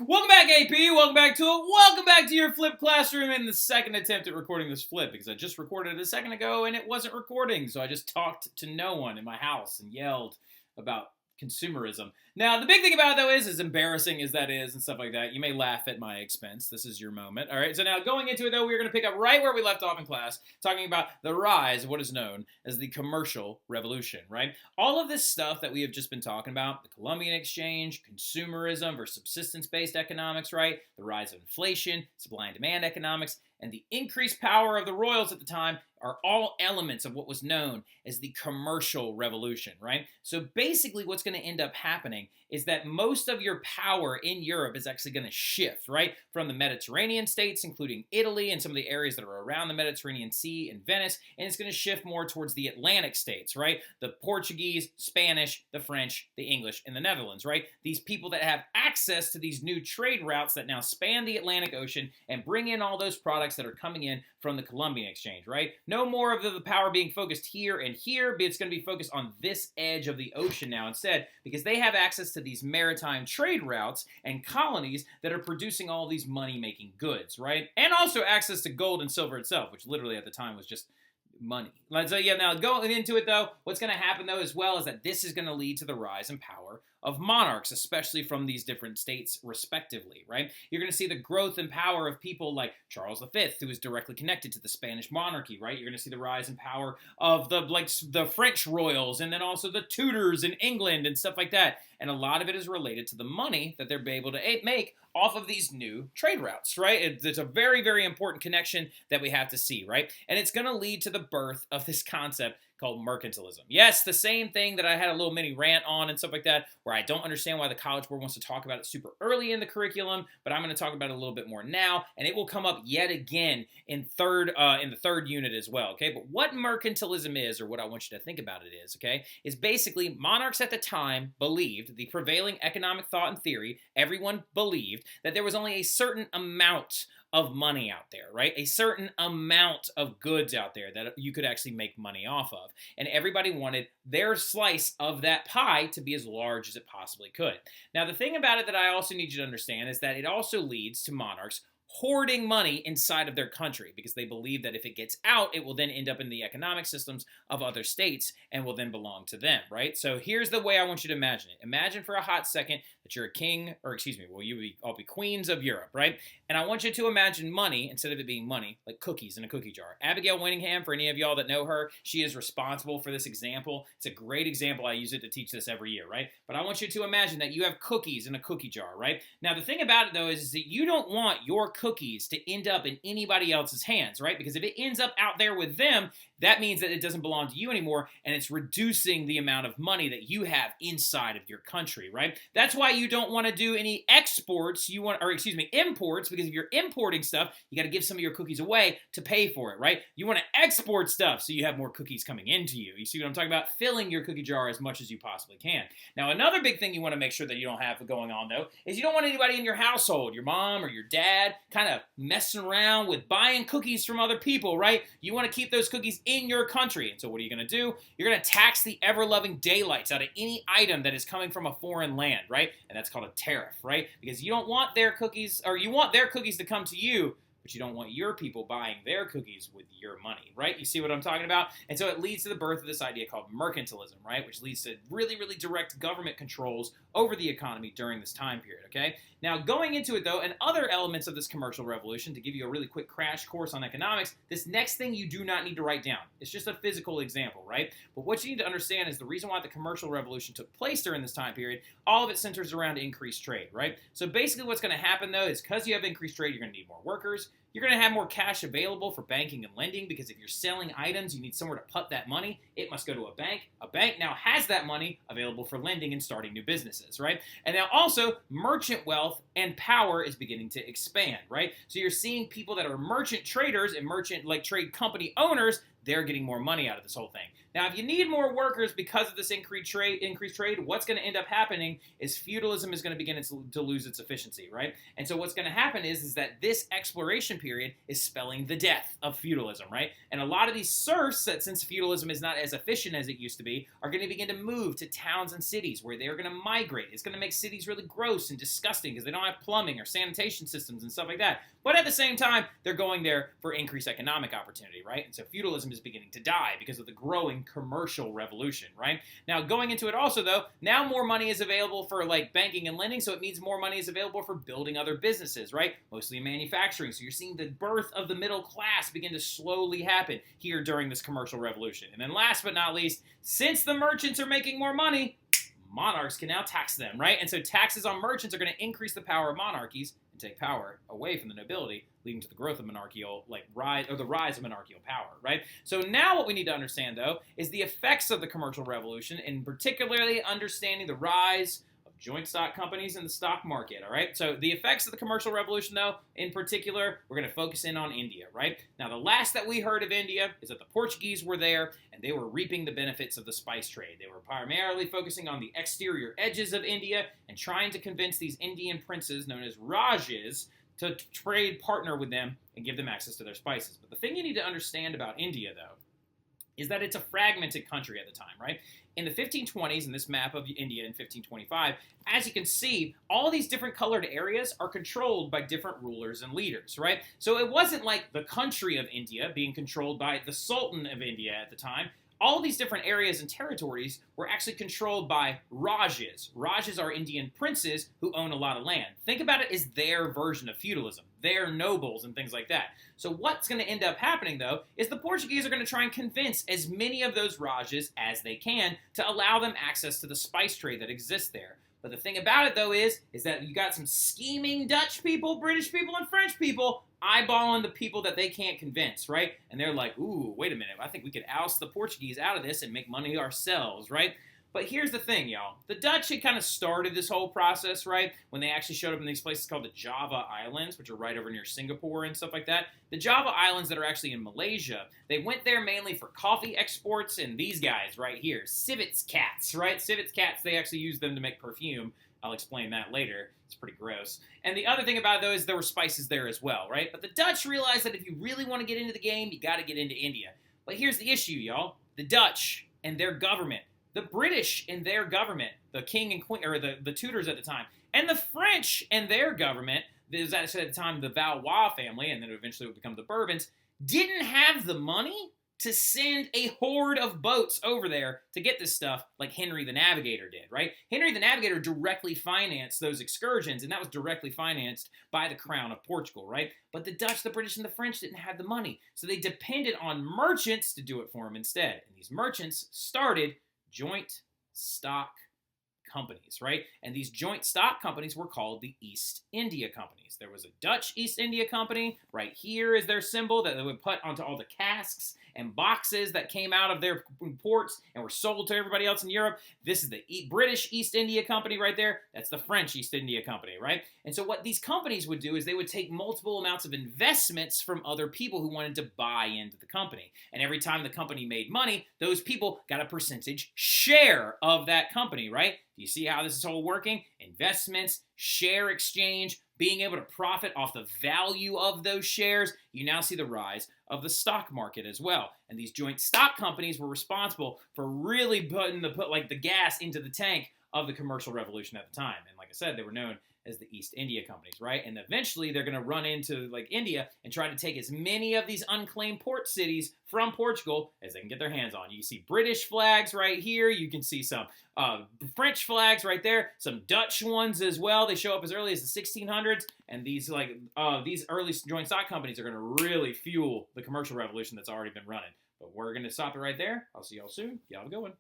Welcome back, AP. Welcome back to it. Welcome back to your flip classroom in the second attempt at recording this flip because I just recorded it a second ago and it wasn't recording. So I just talked to no one in my house and yelled about consumerism. Now, the big thing about it, though, is as embarrassing as that is and stuff like that, you may laugh at my expense. This is your moment. All right. So now going into it, though, we're going to pick up right where we left off in class, talking about the rise of what is known as the commercial revolution, right? All of this stuff that we have just been talking about, the Columbian exchange, consumerism versus subsistence-based economics, right? The rise of inflation, supply and demand economics, and the increased power of the royals at the time are all elements of what was known as the commercial revolution, right? So basically what's going to end up happening is that most of your power in Europe is actually going to shift, right? From the Mediterranean states, including Italy and some of the areas that are around the Mediterranean Sea and Venice, and it's going to shift more towards the Atlantic states, right? The Portuguese, Spanish, the French, the English, and the Netherlands, right? These people that have access to these new trade routes that now span the Atlantic Ocean and bring in all those products that are coming in from the Columbian exchange, right? No more of the power being focused here and here, but it's going to be focused on this edge of the ocean now instead, because they have access to these maritime trade routes and colonies that are producing all these money-making goods, right? And also access to gold and silver itself, which literally at the time was just money. So yeah, now going into it though, what's going to happen though as well is that this is going to lead to the rise in power of monarchs, especially from these different states respectively, right? You're going to see the growth and power of people like Charles V, who is directly connected to the Spanish monarchy, right? You're going to see the rise in power of the French royals and then also the Tudors in England and stuff like that. And a lot of it is related to the money that they're able to make off of these new trade routes, right? It's a very, very important connection that we have to see, right? And it's going to lead to the birth of this concept called mercantilism. Yes, the same thing that I had a little mini rant on and stuff like that, where I don't understand why the College Board wants to talk about it super early in the curriculum, but I'm going to talk about it a little bit more now, and it will come up yet again in the third unit as well, okay? But what mercantilism is, or what I want you to think about it is, okay, is basically monarchs at the time believed, the prevailing economic thought and theory, everyone believed that there was only a certain amount of money out there, right? A certain amount of goods out there that you could actually make money off of. And everybody wanted their slice of that pie to be as large as it possibly could. Now, the thing about it that I also need you to understand is that it also leads to monarchs hoarding money inside of their country because they believe that if it gets out, it will then end up in the economic systems of other states and will then belong to them, right? So here's the way I want you to imagine it. Imagine for a hot second that you're a king, or excuse me, well, all be queens of Europe, right? And I want you to imagine money, instead of it being money, like cookies in a cookie jar. Abigail Winningham, for any of y'all that know her, she is responsible for this example. It's a great example. I use it to teach this every year, right? But I want you to imagine that you have cookies in a cookie jar, right? Now, the thing about it, though, is that you don't want your cookies to end up in anybody else's hands, right? Because if it ends up out there with them, that means that it doesn't belong to you anymore, and it's reducing the amount of money that you have inside of your country, right? That's why you don't want to do any exports, imports, because if you're importing stuff, you got to give some of your cookies away to pay for it, right? You want to export stuff so you have more cookies coming into you. You see what I'm talking about? Filling your cookie jar as much as you possibly can. Now, another big thing you want to make sure that you don't have going on, though, is you don't want anybody in your household, your mom or your dad, kind of messing around with buying cookies from other people, right? You want to keep those cookies in your country. And so what are you going to do? You're going to tax the ever-loving daylights out of any item that is coming from a foreign land, right? And that's called a tariff, right? Because you don't want their cookies, or you want their cookies to come to you, but you don't want your people buying their cookies with your money, right? You see what I'm talking about? And so it leads to the birth of this idea called mercantilism, right? Which leads to really, really direct government controls over the economy during this time period, okay? Now, going into it, though, and other elements of this commercial revolution, to give you a really quick crash course on economics, this next thing you do not need to write down. It's just a physical example, right? But what you need to understand is the reason why the commercial revolution took place during this time period, all of it centers around increased trade, right? So basically what's going to happen, though, is because you have increased trade, you're going to need more workers. You're going to have more cash available for banking and lending because if you're selling items, you need somewhere to put that money. It must go to a bank. A bank now has that money available for lending and starting new businesses, right? And now also merchant wealth and power is beginning to expand, right? So you're seeing people that are merchant traders and merchant trade company owners, they're getting more money out of this whole thing. Now, if you need more workers because of this increased trade, what's going to end up happening is feudalism is going to begin to lose its efficiency, right? And so what's going to happen is that this exploration period is spelling the death of feudalism, right? And a lot of these serfs, that since feudalism is not as efficient as it used to be, are going to begin to move to towns and cities where they're going to migrate. It's going to make cities really gross and disgusting because they don't have plumbing or sanitation systems and stuff like that. But at the same time, they're going there for increased economic opportunity, right? And so feudalism is beginning to die because of the growing commercial revolution, right? Now, going into it also, though, now more money is available for, like, banking and lending, so it means more money is available for building other businesses, right? Mostly in manufacturing. So you're seeing the birth of the middle class begin to slowly happen here during this commercial revolution. And then last but not least, since the merchants are making more money, monarchs can now tax them, right? And so taxes on merchants are going to increase the power of monarchies and take power away from the nobility, leading to the growth of monarchical, the rise of monarchical power, right? So now what we need to understand, though, is the effects of the commercial revolution, and particularly understanding the rise of joint stock companies in the stock market, all right? So the effects of the commercial revolution, though, in particular, we're going to focus in on India, right? Now, the last that we heard of India is that the Portuguese were there, and they were reaping the benefits of the spice trade. They were primarily focusing on the exterior edges of India and trying to convince these Indian princes, known as Rajas, to trade partner with them and give them access to their spices. But the thing you need to understand about India, though, is that it's a fragmented country at the time, right? In the 1520s, in this map of India in 1525, as you can see, all these different colored areas are controlled by different rulers and leaders, right? So it wasn't like the country of India being controlled by the Sultan of India at the time. All these different areas and territories were actually controlled by Rajas. Rajas are Indian princes who own a lot of land. Think about it as their version of feudalism, their nobles and things like that. So what's going to end up happening, though, is the Portuguese are going to try and convince as many of those Rajas as they can to allow them access to the spice trade that exists there. But the thing about it, though, is that you got some scheming Dutch people, British people, and French people eyeballing the people that they can't convince, right? And they're like, ooh, wait a minute, I think we could oust the Portuguese out of this and make money ourselves, right? But here's the thing, y'all. The Dutch had kind of started this whole process, right? When they actually showed up in these places called the Java Islands, which are right over near Singapore and stuff like that. The Java Islands that are actually in Malaysia, they went there mainly for coffee exports, and these guys right here, civets cats, right? Civets cats, they actually use them to make perfume. I'll explain that later. It's pretty gross. And the other thing about it, though, is there were spices there as well, right? But the Dutch realized that if you really want to get into the game, you got to get into India. But here's the issue, y'all. The Dutch and their government, the British and their government, the king and queen, or the Tudors at the time, and the French and their government, there's actually at the time the Valois family, and then eventually would become the Bourbons, didn't have the money to send a horde of boats over there to get this stuff like Henry the Navigator did, right? Henry the Navigator directly financed those excursions, and that was directly financed by the Crown of Portugal, right? But the Dutch, the British, and the French didn't have the money, so they depended on merchants to do it for them instead. And these merchants started joint stock companies, right? And these joint stock companies were called the East India Companies. There was a Dutch East India Company. Right here is their symbol that they would put onto all the casks and boxes that came out of their ports and were sold to everybody else in Europe. This is the British East India Company right there. That's the French East India Company, right? And so what these companies would do is they would take multiple amounts of investments from other people who wanted to buy into the company. And every time the company made money, those people got a percentage share of that company, right? Do you see how this is all working? Investments, share exchange, being able to profit off the value of those shares. You now see the rise of the stock market as well. And these joint stock companies were responsible for really putting the gas into the tank of the commercial revolution at the time. And like I said, they were known as the East India Companies, right? And eventually they're going to run into like India and try to take as many of these unclaimed port cities from Portugal as they can get their hands on. You see British flags right here. You can see some French flags right there. Some Dutch ones as well. They show up as early as the 1600s. And these early joint stock companies are going to really fuel the commercial revolution that's already been running. But we're going to stop it right there. I'll see y'all soon. Y'all have a good one.